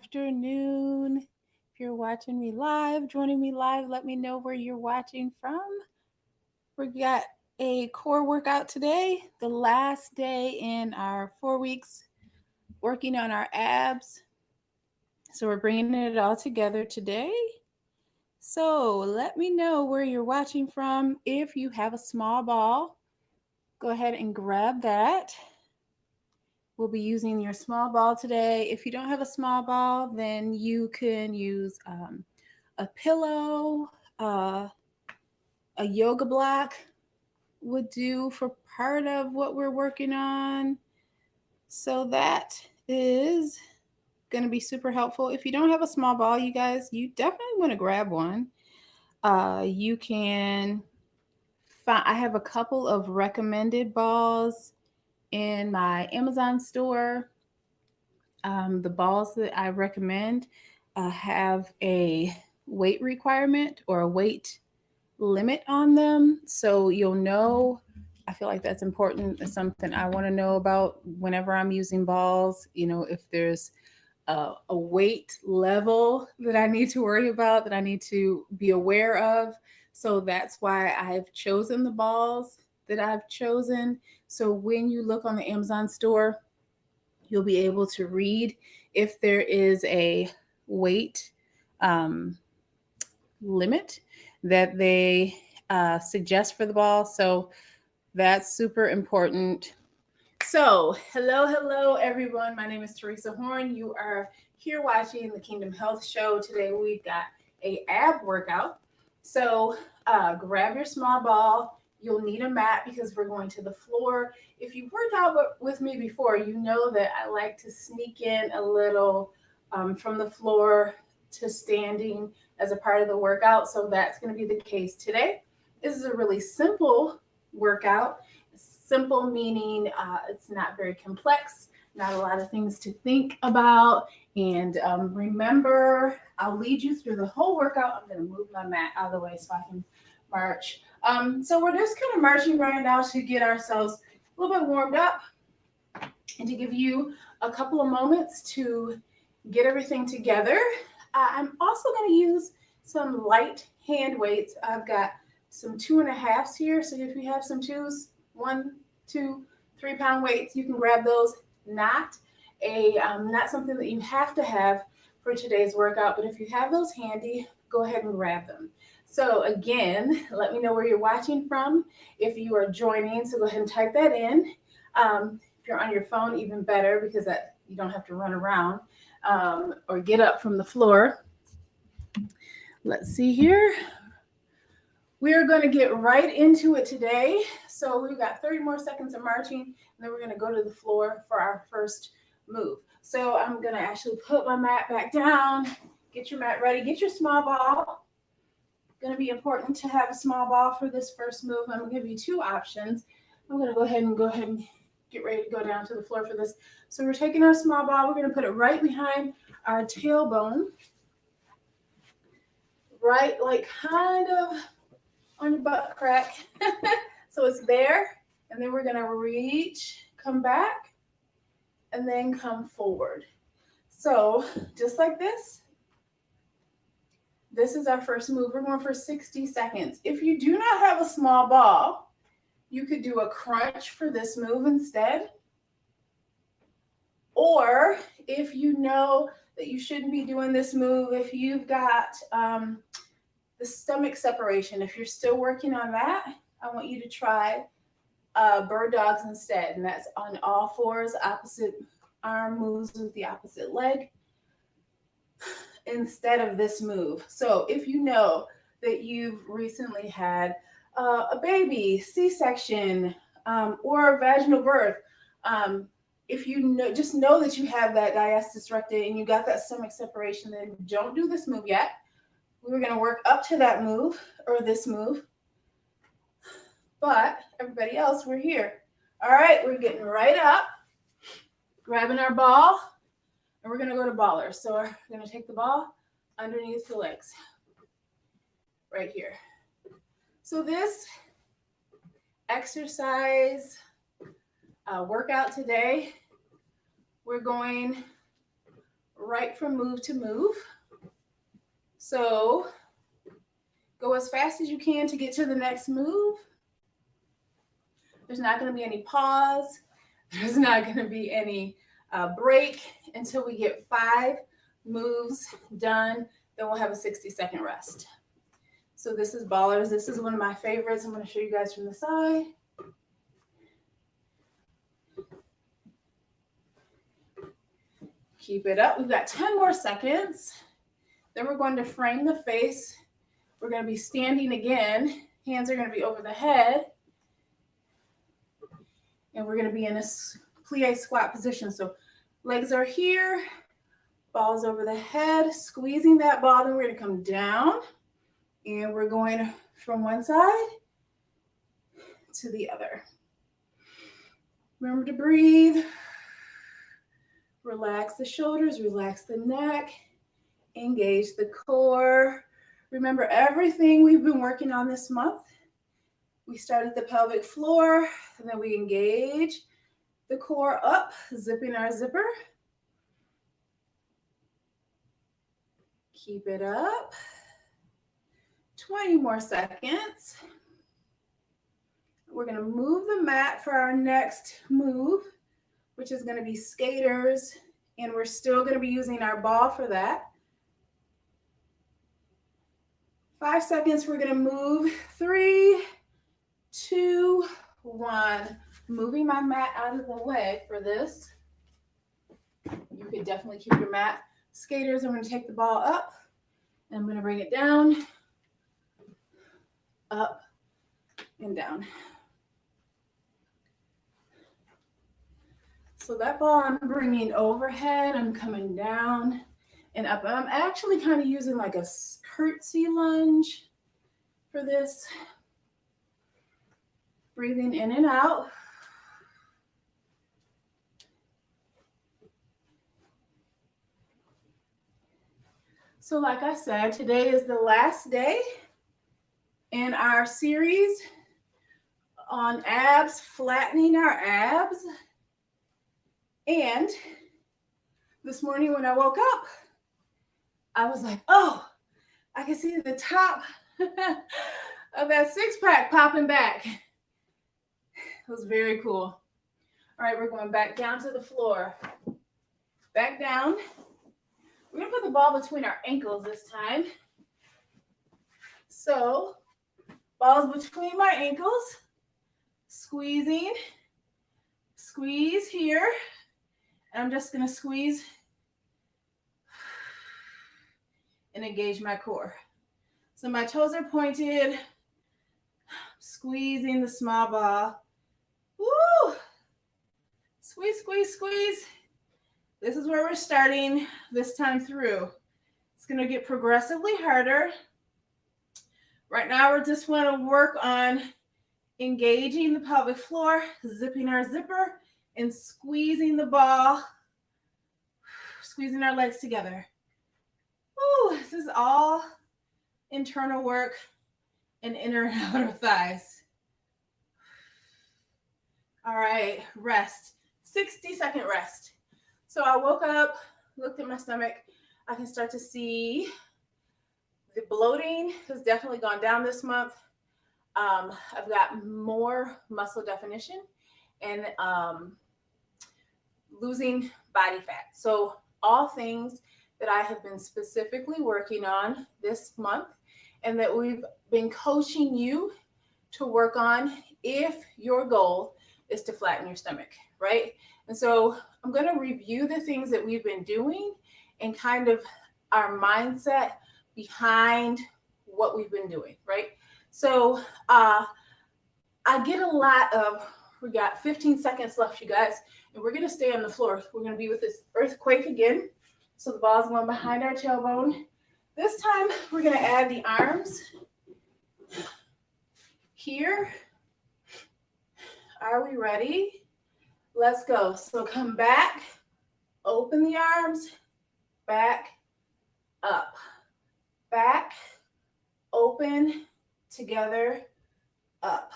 afternoon. If you're watching me live, joining me live, let me know where you're watching from. We got a core workout today, the last day in our 4 weeks working on our abs. So we're bringing it all together today. So let me know where you're watching from. If you have a small ball, go ahead and grab that. We'll be using your small ball today. If you don't have a small ball, then you can use a pillow, a yoga block would do for part of what we're working on. So that is going to be super helpful. If you don't have a small ball, you guys, you definitely want to grab one. You can find, I have a couple of recommended balls in my Amazon store. The balls that I recommend have a weight requirement or a weight limit on them. So you'll know. I feel like that's important. It's something I want to know about whenever I'm using balls. If there's a weight level that I need to worry about, that I need to be aware of. So that's why I've chosen the balls that I've chosen. So when you look on the Amazon store, you'll be able to read if there is a weight um, limit that they suggest for the ball. So that's super important. So, hello, everyone. My name is Teresa Horn. You are here watching the Kingdom Health Show. Today we've got a ab workout. So, grab your small ball. You'll need a mat because we're going to the floor. If you've worked out with me before, you know that I like to sneak in a little from the floor to standing as a part of the workout. So that's going to be the case today. This is a really simple workout. Simple meaning it's not very complex, not a lot of things to think about. And remember, I'll lead you through the whole workout. I'm going to move my mat out of the way so I can march. So we're just kind of marching right now to get ourselves a little bit warmed up and to give you a couple of moments to get everything together. I'm also going to use some light hand weights. I've got some 2.5s here. So if you have some twos, 1, 2, 3 pound weights, you can grab those. Not something that you have to have for today's workout, but if you have those handy, go ahead and grab them. So again, let me know where you're watching from. If you are joining, so go ahead and type that in. If you're on your phone, even better, because that you don't have to run around or get up from the floor. Let's see here. We are going to get right into it today. So we've got 30 more seconds of marching, and then we're going to go to the floor for our first move. So I'm going to actually put my mat back down. Get your mat ready. Get your small ball. Going to be important to have a small ball for this first move. I'm going to give you two options. I'm going to go ahead and get ready to go down to the floor for this. So we're taking our small ball. We're going to put it right behind our tailbone. Right, like kind of on your butt crack. So it's there, and then we're gonna reach, come back, and then come forward. So just like this. This is our first move. We're going for 60 seconds. If you do not have a small ball, you could do a crunch for this move instead. Or if you know that you shouldn't be doing this move, if you've got the stomach separation, if you're still working on that, I want you to try bird dogs instead. And that's on all fours, opposite arm moves with the opposite leg instead of this move. So if you know that you've recently had a baby, C-section, or a vaginal birth, if you know, just know that you have that diastasis recti and you got that stomach separation, then don't do this move yet. We're going to work up to that move or this move. But everybody else, we're here. All right, we're getting right up, grabbing our ball, and we're going to go to baller. So we're going to take the ball underneath the legs right here. So this exercise workout today, we're going right from move to move. So go as fast as you can to get to the next move. There's not going to be any pause. There's not going to be any break until we get 5 moves done. Then we'll have a 60-second rest. So this is ballers. This is one of my favorites. I'm going to show you guys from the side. Keep it up. We've got 10 more seconds. Then we're going to frame the face. We're going to be standing again. Hands are going to be over the head. And we're going to be in a plie squat position. So legs are here, balls over the head, squeezing that ball. Then we're going to come down. And we're going from one side to the other. Remember to breathe. Relax the shoulders, relax the neck, engage the core. Remember everything we've been working on this month. We start at the pelvic floor, and then we engage the core up, zipping our zipper. Keep it up. 20 more seconds. We're going to move the mat for our next move, which is going to be skaters, and we're still going to be using our ball for that. 5 seconds, we're going to move. 3, 2, 1. Moving my mat out of the way for this. You could definitely keep your mat. Skaters, I'm going to take the ball up, and I'm going to bring it down, up, and down. So that ball I'm bringing overhead, I'm coming down and up. I'm actually kind of using like a curtsy lunge for this. Breathing in and out. So like I said, today is the last day in our series on abs, flattening our abs. And this morning when I woke up, I was like, oh, I can see the top of that 6-pack popping back. It was very cool. All right, we're going back down to the floor. Back down. We're going to put the ball between our ankles this time. So, balls between my ankles. Squeezing. Squeeze here. And I'm just going to squeeze and engage my core. So my toes are pointed. Squeezing the small ball. Woo! Squeeze, squeeze, squeeze. This is where we're starting this time through. It's going to get progressively harder. Right now, we just want to work on engaging the pelvic floor, zipping our zipper, and squeezing the ball, squeezing our legs together. Ooh, this is all internal work and inner and outer thighs. All right, rest. 60-second rest. So I woke up, looked at my stomach. I can start to see the bloating has definitely gone down this month. I've got more muscle definition and losing body fat. So all things that I have been specifically working on this month and that we've been coaching you to work on if your goal is to flatten your stomach, right? And so I'm going to review the things that we've been doing and kind of our mindset behind what we've been doing, right? So I get a lot of, we got 15 seconds left, you guys, and we're going to stay on the floor. We're going to be with this earthquake again. So the ball's going behind our tailbone. This time we're going to add the arms here. Are we ready? Let's go. So come back, open the arms, back, up, back, open, together, up.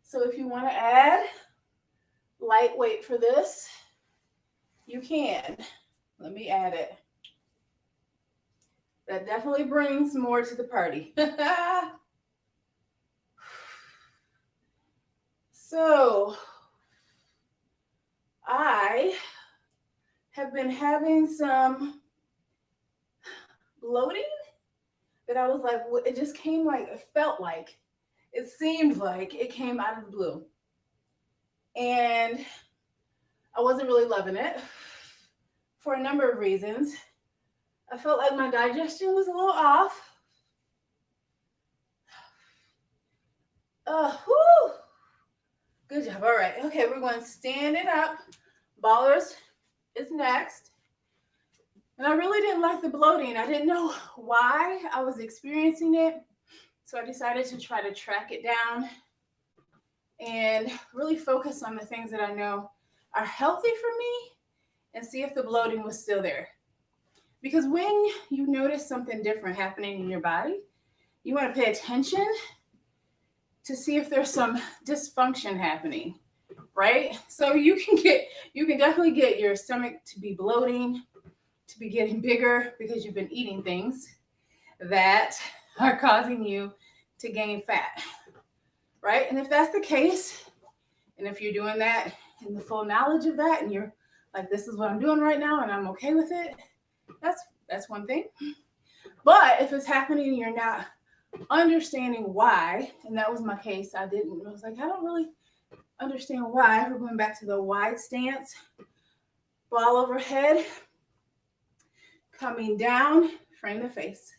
So if you want to add lightweight for this, you can. Let me add it. That definitely brings more to the party. So, I have been having some bloating that I was like, it just came like, it felt like, it seemed like it came out of the blue. And I wasn't really loving it for a number of reasons. I felt like my digestion was a little off. Whew. Good job. All right. Okay, we're going standing up. Ballers is next. And I really didn't like the bloating. I didn't know why I was experiencing it. So I decided to try to track it down and really focus on the things that I know are healthy for me and see if the bloating was still there. Because when you notice something different happening in your body, you want to pay attention to see if there's some dysfunction happening, right? So you can definitely get your stomach to be bloating, to be getting bigger because you've been eating things that are causing you to gain fat, right? And if that's the case, and if you're doing that in the full knowledge of that, and you're like, this is what I'm doing right now, and I'm okay with it, that's one thing. But if it's happening and you're not understanding why, and that was my case, I was like, I don't really understand why. We're going back to the wide stance, ball overhead, coming down, frame the face.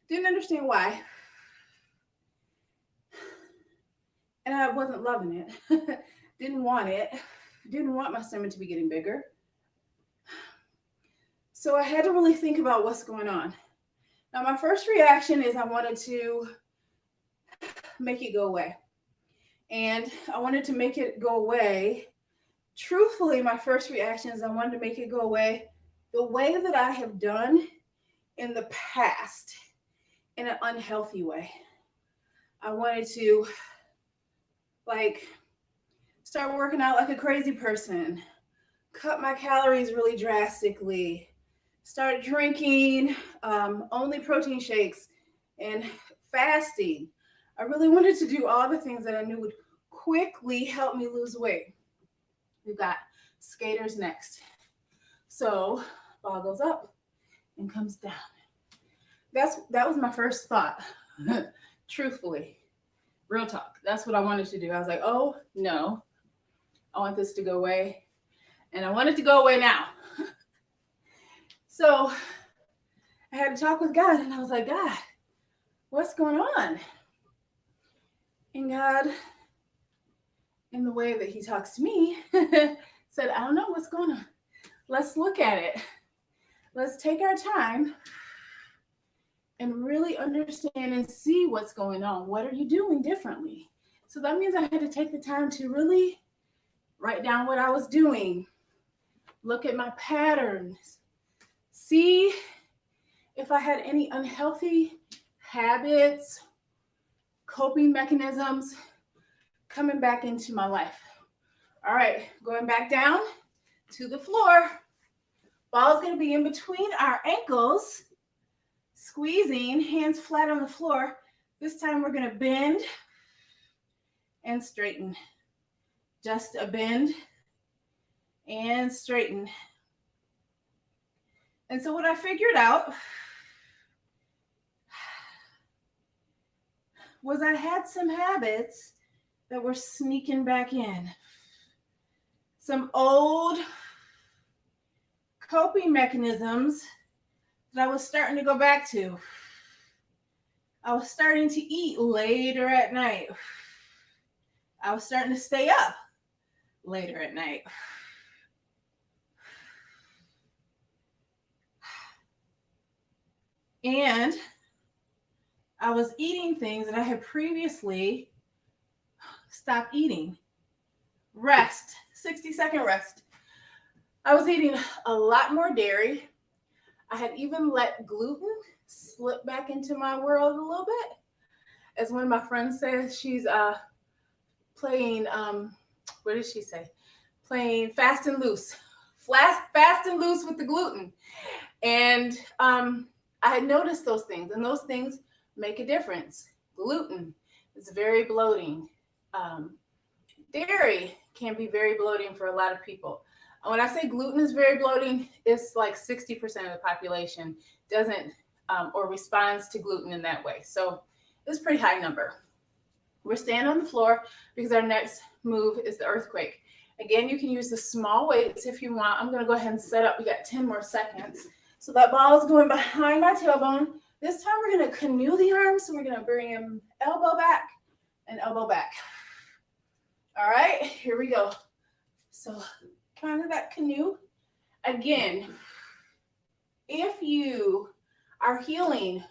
Didn't understand why. And I wasn't loving it. Didn't want it. Didn't want my stomach to be getting bigger. So I had to really think about what's going on. Now, my first reaction is I wanted to make it go away. And I wanted to make it go away. Truthfully, my first reaction is I wanted to make it go away the way that I have done in the past, in an unhealthy way. I wanted to start working out like a crazy person, cut my calories really drastically, start drinking only protein shakes and fasting. I really wanted to do all the things that I knew would quickly help me lose weight. We've got skaters next. So ball goes up and comes down. That was my first thought. Truthfully, real talk. That's what I wanted to do. I was like, oh no, I want this to go away. And I want it to go away now. So I had to talk with God, and I was like, God, what's going on? And God, in the way that he talks to me, said, I don't know what's going on. Let's look at it. Let's take our time and really understand and see what's going on. What are you doing differently? So that means I had to take the time to really write down what I was doing, look at my patterns, see if I had any unhealthy habits, coping mechanisms coming back into my life. All right, going back down to the floor. Ball's going to be in between our ankles, squeezing, hands flat on the floor. This time we're going to bend and straighten. Just a bend and straighten. And so what I figured out was I had some habits that were sneaking back in. Some old coping mechanisms that I was starting to go back to. I was starting to eat later at night. I was starting to stay up later at night. And I was eating things that I had previously stopped eating. Rest, 60-second rest. I was eating a lot more dairy. I had even let gluten slip back into my world a little bit. As one of my friends says, she's playing, what did she say? Playing fast and loose fast and loose with the gluten. And I had noticed those things, and those things make a difference. Gluten is very bloating. Dairy can be very bloating for a lot of people. When I say gluten is very bloating, it's like 60% of the population doesn't or responds to gluten in that way. So it's a pretty high number. We're standing on the floor because our next move is the earthquake. Again, you can use the small weights if you want. I'm going to go ahead and set up. We got 10 more seconds. So that ball is going behind my tailbone. This time we're going to canoe the arms. So we're going to bring him elbow back and elbow back. All right, here we go. So kind of that canoe. Again, if you are healing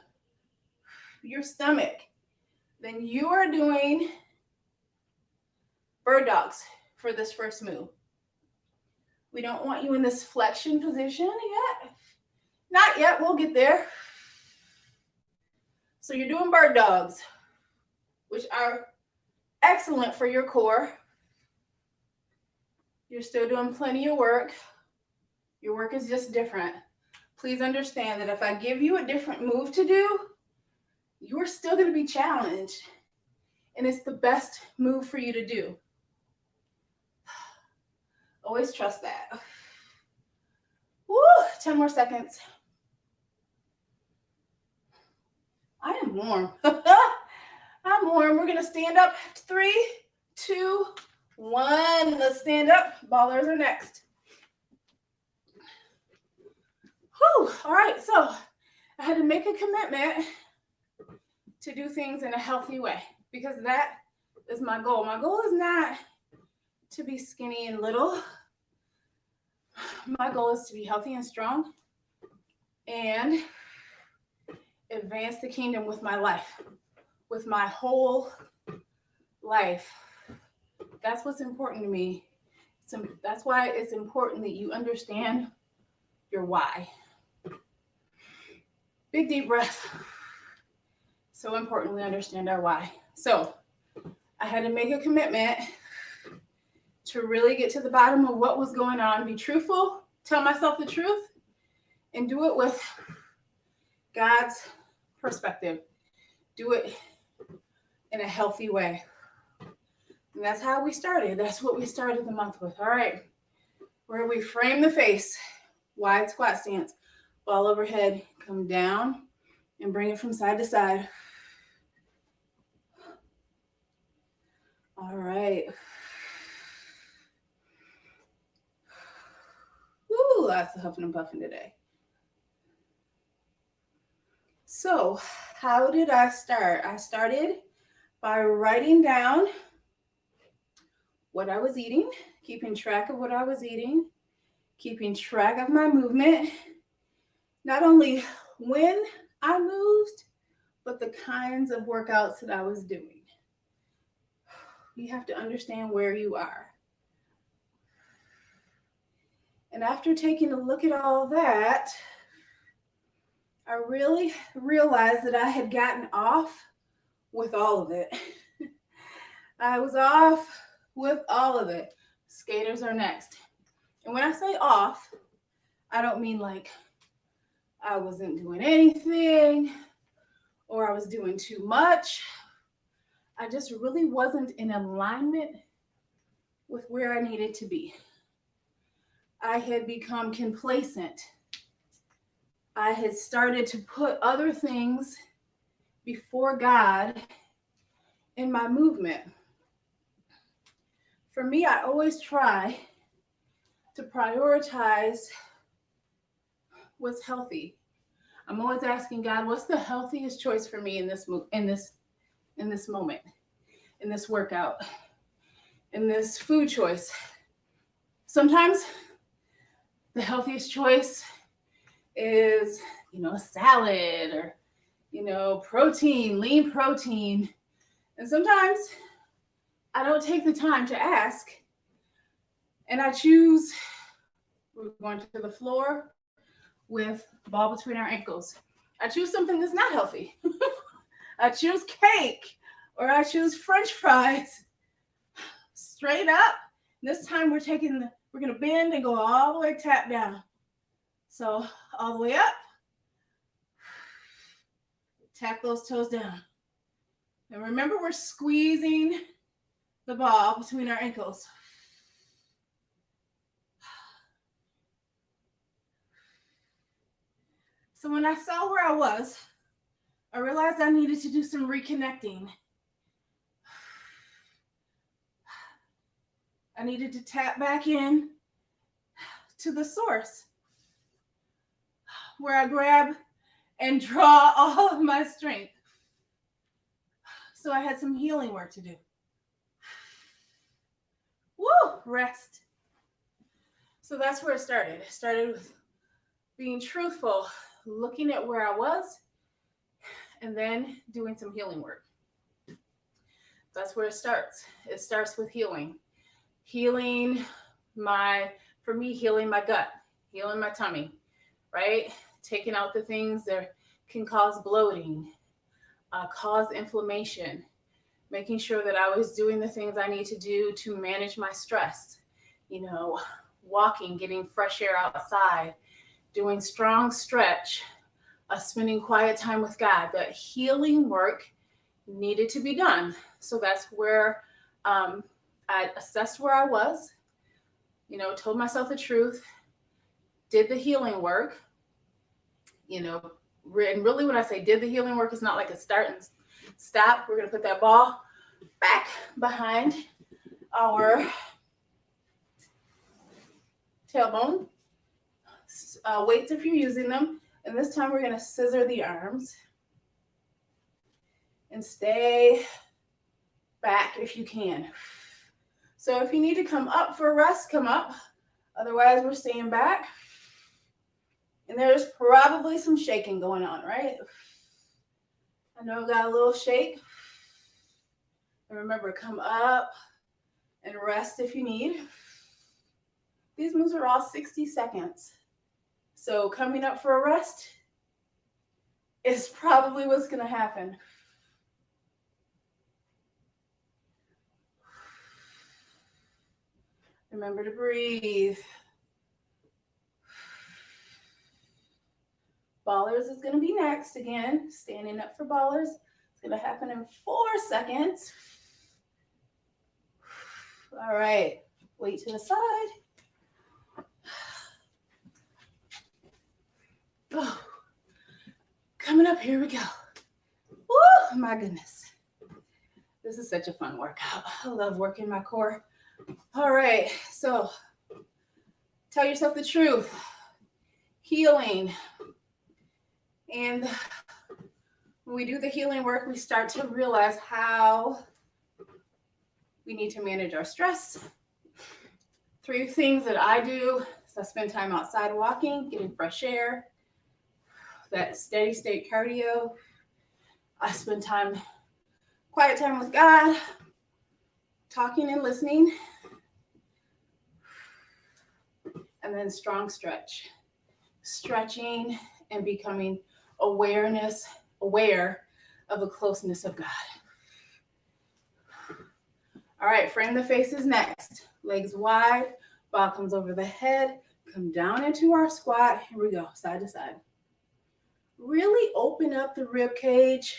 your stomach, then you are doing bird dogs for this first move. We don't want you in this flexion position yet. Not yet, we'll get there. So you're doing bird dogs, which are excellent for your core. You're still doing plenty of work. Your work is just different. Please understand that if I give you a different move to do, you're still going to be challenged. And it's the best move for you to do. Always trust that. Woo, 10 more seconds. I am warm. I'm warm. We're going to stand up. 3, 2, 1. Let's stand up. Ballers are next. Whew. All right. So I had to make a commitment to do things in a healthy way because that is my goal. My goal is not to be skinny and little. My goal is to be healthy and strong and advance the kingdom with my life, with my whole life. That's what's important to me. That's why it's important that you understand your why. Big deep breath. So important we understand our why. So I had to make a commitment to really get to the bottom of what was going on, be truthful, tell myself the truth, and do it with God's perspective. Do it in a healthy way. And that's how we started. That's what we started the month with. All right. Where we frame the face, wide squat stance, ball overhead, come down and bring it from side to side. All right. Woo, lots of huffing and puffing today. So how did I start? I started by writing down what I was eating, keeping track of what I was eating, keeping track of my movement, not only when I moved, but the kinds of workouts that I was doing. You have to understand where you are. And after taking a look at all that, I really realized that I had gotten off with all of it. I was off with all of it. Skaters are next. And when I say off, I don't mean like I wasn't doing anything or I was doing too much. I just really wasn't in alignment with where I needed to be. I had become complacent. I had started to put other things before God in my movement. For me, I always try to prioritize what's healthy. I'm always asking God, what's the healthiest choice for me in this moment, in this workout, in this food choice? Sometimes the healthiest choice is, a salad or, protein, lean protein. And sometimes I don't take the time to ask and I choose, we're going to the floor with the ball between our ankles. I choose something that's not healthy. I choose cake or I choose French fries. Straight up. This time we're We're going to bend and go all the way tap down. So all the way up, tap those toes down. And remember, we're squeezing the ball between our ankles. So when I saw where I was, I realized I needed to do some reconnecting. I needed to tap back in to the source where I grab and draw all of my strength. So I had some healing work to do. Woo, rest. So that's where it started. It started with being truthful, looking at where I was, and then doing some healing work. That's where it starts. It starts with healing. Healing for me, healing my gut, healing my tummy, right? Taking out the things that can cause bloating, cause inflammation, making sure that I was doing the things I need to do to manage my stress, walking, getting fresh air outside, doing strong stretch, spending quiet time with God. That healing work needed to be done. So that's where I assessed where I was, told myself the truth, did the healing work, and really when I say did the healing work, it's not like a start and stop. We're going to put that ball back behind our tailbone. Weights if you're using them. And this time we're going to scissor the arms and stay back if you can. So if you need to come up for a rest, come up. Otherwise, we're staying back. And there's probably some shaking going on, right? I know I've got a little shake. And remember, come up and rest if you need. These moves are all 60 seconds. So coming up for a rest is probably what's going to happen. Remember to breathe. Ballers is going to be next again. Standing up for ballers. It's going to happen in 4 seconds. All right. Weight to the side. Oh. Coming up, here we go. Woo, my goodness. This is such a fun workout. I love working my core. All right, so tell yourself the truth. Healing. And when we do the healing work, we start to realize how we need to manage our stress. 3 things that I do is I spend time outside walking, getting fresh air, that steady state cardio. I spend quiet time with God, talking and listening, and then strong stretch. Stretching and becoming aware of the closeness of God. All right, frame the faces next. Legs wide, ball comes over the head, come down into our squat. Here we go, side to side. Really open up the rib cage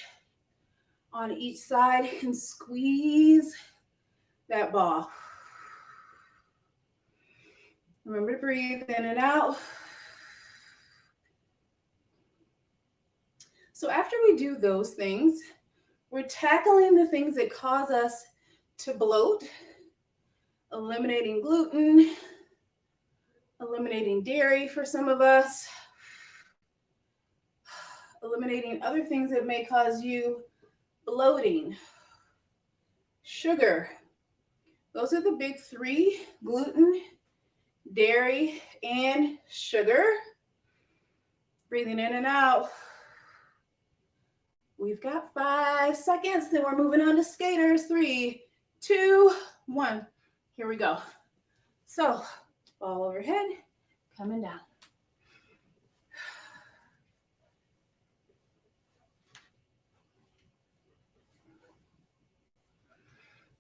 on each side and squeeze that ball. Remember to breathe in and out. So after we do those things, we're tackling the things that cause us to bloat, eliminating gluten, eliminating dairy for some of us, eliminating other things that may cause you bloating, sugar. Those are the big 3: gluten, dairy, and sugar. Breathing in and out. We've got 5 seconds, then we're moving on to skaters. 3, 2, 1. Here we go. So, ball overhead, coming down.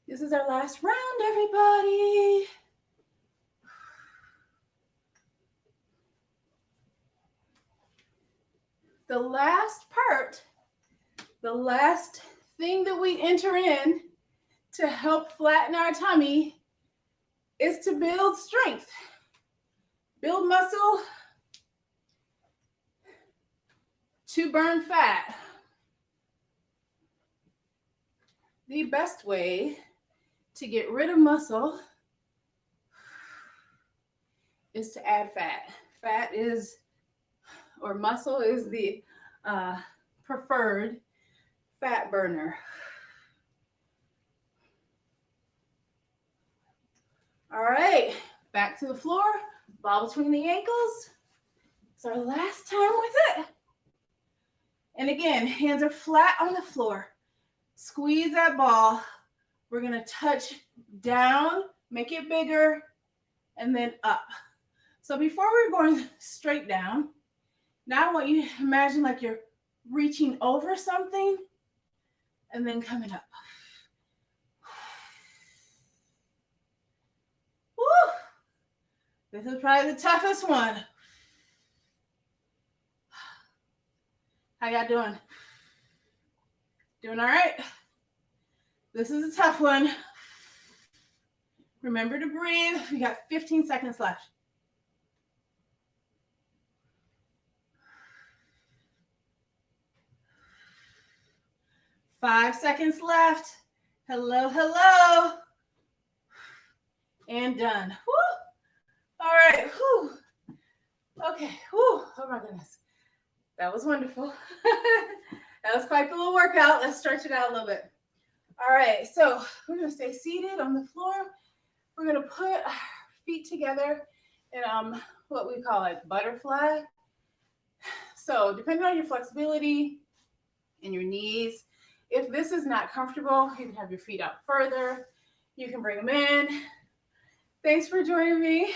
This is our last round, everybody. the last part, the last thing that we enter in to help flatten our tummy is to build strength, build muscle, to burn fat. The best way to get rid of muscle is to add fat. Fat is, or muscle is the preferred fat burner. All right, back to the floor, ball between the ankles. It's our last time with it. And again, hands are flat on the floor. Squeeze that ball. We're gonna touch down, make it bigger, and then up. So before we're going straight down, now I want you to imagine like you're reaching over something and then coming up. Woo! This is probably the toughest one. How y'all doing? Doing all right? This is a tough one. Remember to breathe. We got 15 seconds left. Five seconds left. Hello, hello. And done. Woo. All right. Whew. Okay. Whew. Oh my goodness. That was wonderful. That was quite the little workout. Let's stretch it out a little bit. All right. So we're going to stay seated on the floor. We're going to put our feet together in what we call like butterfly. So depending on your flexibility and your knees, if this is not comfortable, you can have your feet out further. You can bring them in. Thanks for joining me.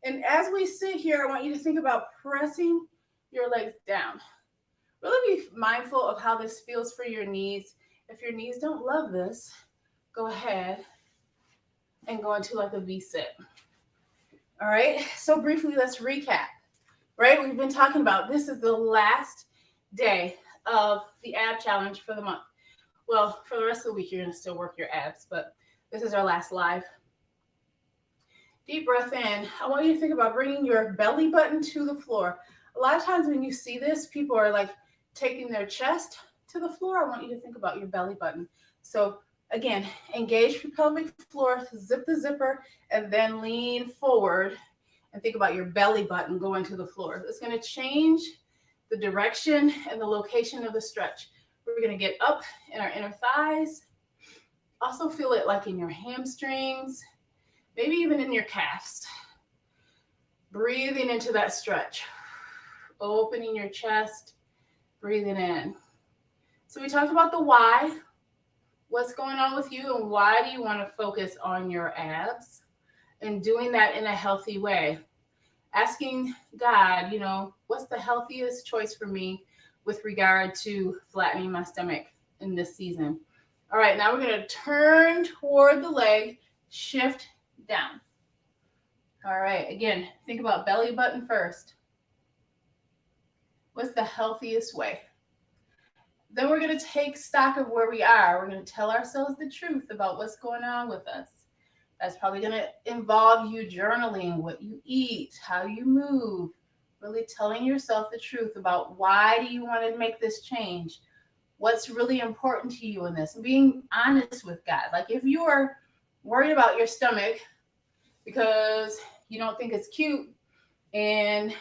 And as we sit here, I want you to think about pressing your legs down. Really be mindful of how this feels for your knees. If your knees don't love this, go ahead and go into like a V-sit. All right, so briefly, let's recap. Right, we've been talking about this is the last day of the ab challenge for the month. Well, for the rest of the week, you're gonna still work your abs, but this is our last live. Deep breath in. I want you to think about bringing your belly button to the floor. A lot of times when you see this, people are like taking their chest to the floor. I want you to think about your belly button. So again, engage your pelvic floor, zip the zipper, and then lean forward and think about your belly button going to the floor. It's going to change the direction and the location of the stretch. We're going to get up in our inner thighs. Also feel it like in your hamstrings, maybe even in your calves. Breathing into that stretch. Opening your chest, breathing in. So we talked about the why. What's going on with you and why do you want to focus on your abs? And doing that in a healthy way. Asking God, what's the healthiest choice for me with regard to flattening my stomach in this season? All right, now we're going to turn toward the leg, shift down. All right, again, think about belly button first. What's the healthiest way? Then we're going to take stock of where we are. We're going to tell ourselves the truth about what's going on with us. That's probably going to involve you journaling what you eat, how you move, really telling yourself the truth about why do you want to make this change? What's really important to you in this? And being honest with God. Like if you are worried about your stomach because you don't think it's cute and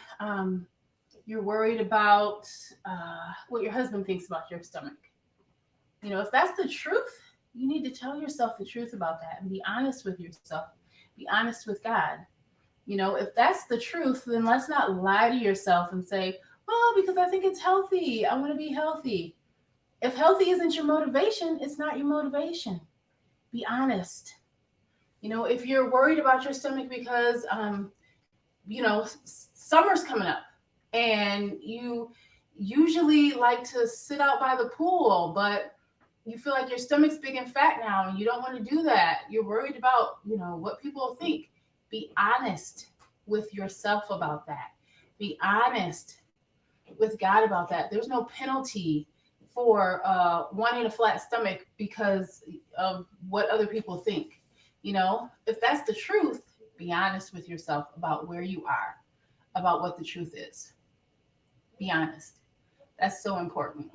you're worried about what your husband thinks about your stomach. If that's the truth, you need to tell yourself the truth about that and be honest with yourself. Be honest with God. If that's the truth, then let's not lie to yourself and say, well, because I think it's healthy. I want to be healthy. If healthy isn't your motivation, it's not your motivation. Be honest. If you're worried about your stomach because, summer's coming up and you usually like to sit out by the pool, but you feel like your stomach's big and fat now and you don't want to do that. You're worried about, what people think. Be honest with yourself about that. Be honest with God about that. There's no penalty for wanting a flat stomach because of what other people think. You know, if that's the truth, be honest with yourself about where you are, about what the truth is. Be honest. That's so important.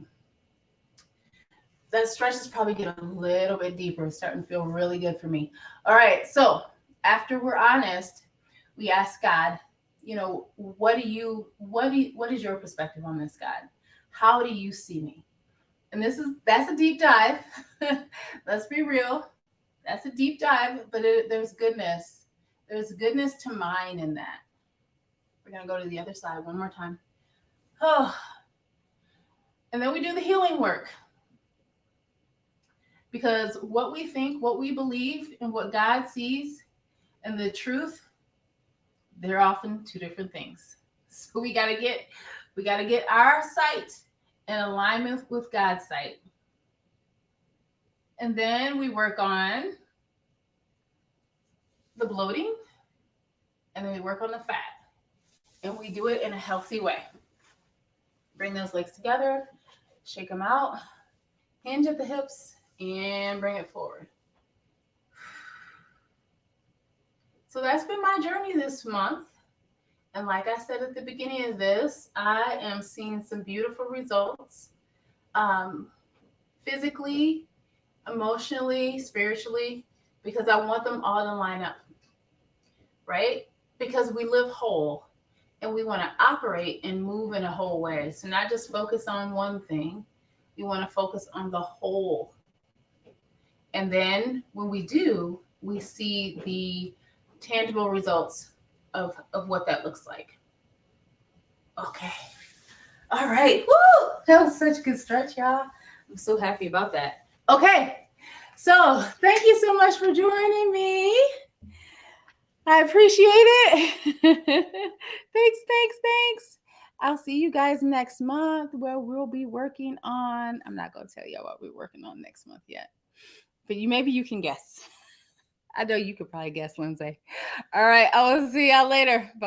That stretches probably get a little bit deeper. It's starting to feel really good for me. All right. So after we're honest, we ask God, you know, what is your perspective on this, God? How do you see me? And that's a deep dive. Let's be real. That's a deep dive, but there's goodness. There's goodness to mine in that. We're gonna go to the other side one more time. Oh, and then we do the healing work because what we think, what we believe, and what God sees, and the truth, they're often two different things. So we gotta get our sight in alignment with God's sight, and then we work on the bloating, and then we work on the fat, and we do it in a healthy way. Bring those legs together, shake them out, hinge at the hips, and bring it forward. So that's been my journey this month. And like I said at the beginning of this, I am seeing some beautiful results, um, physically, emotionally, spiritually, because I want them all to line up, right? Because we live whole and we want to operate and move in a whole way. So, not just focus on one thing, we want to focus on the whole. And then when we do, we see the tangible results of what that looks like. Okay. All right. Woo! That was such a good stretch, y'all. I'm so happy about that. Okay. So thank you so much for joining me. I appreciate it. Thanks. I'll see you guys next month where we'll be working on. I'm not going to tell y'all what we're working on next month yet, but maybe you can guess. I know you could probably guess, Lindsay. All right. I will see y'all later. Bye.